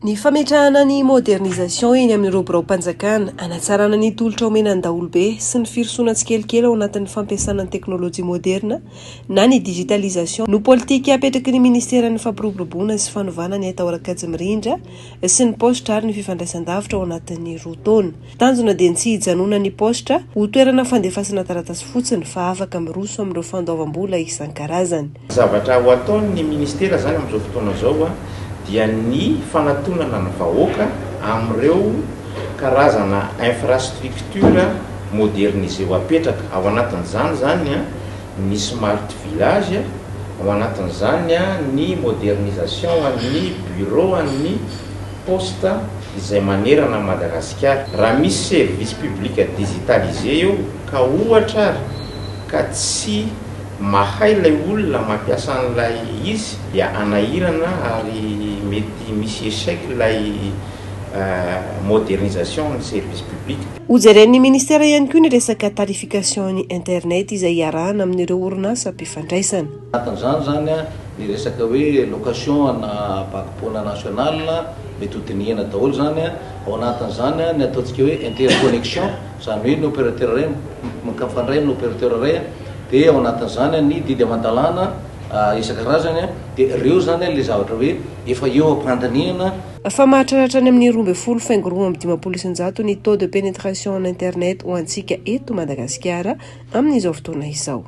Ny fametrahana ny modernisation eny amin'ireo birao-panjakana hanatsarana ny tolotra omenan'ny daholobe sy ny firosoana tsikelikely ao anatin'ny fampiasana ny teknôlôjia moderna na ny digitalisation no politika apetraky ny ministeran'ny fampiroboroboana sy fanovana ny atao rakajy mirindra sy ny postra ary ny fifandraisan-davitra ao anatin'ny roa taona. Tanjona dia tsy hijanona ny postra ho toerana fandefasana taratasy fotsiny fa afaka miroso amin'ireo fandoavam-bola isan-karazany. Zavatra ho ataon'ny ministera zany amin'izao fotoana izao dia ny fanatonana ny vahoaka amin'ireo karazana infrastructure modernisé ho apetraka ao anatin'izany zany ny smart village, ao anatin'izany ny modernisation amin'ny bureau amin'ny poste izay manerana Madagasikara. Raha misy service public digitalisé eo ka ohatra ka tsy mahay ilay olona mampiasa an'ilay izy dia anahirana ary mety misy échec ilay modernisation ny service public. Hojeren'ny ministera ihany koa ny resaka tarification ny internet izay iarahana amin'ireo orinasa mpifandraisana. Anatin'izany zany ny resaka hoe location ana bakipona national mety ho dinihana daholo zany ao anatin'izany ny ataontsika hoe interconnexion, zany hoe ny opérateur ray mikafandray amin'ny opérateur ray dia ao anatin'izany ny didy aman-dalàna isan-karazany dia ireo zany ilay zavatra hoe efa eo ampandanihana. Fa mahatraratra ny amin'ny 12 faingo 1.9 ny taux de pénétration en internet ho antsika eto Madagasikara amin'izao fotoana izao.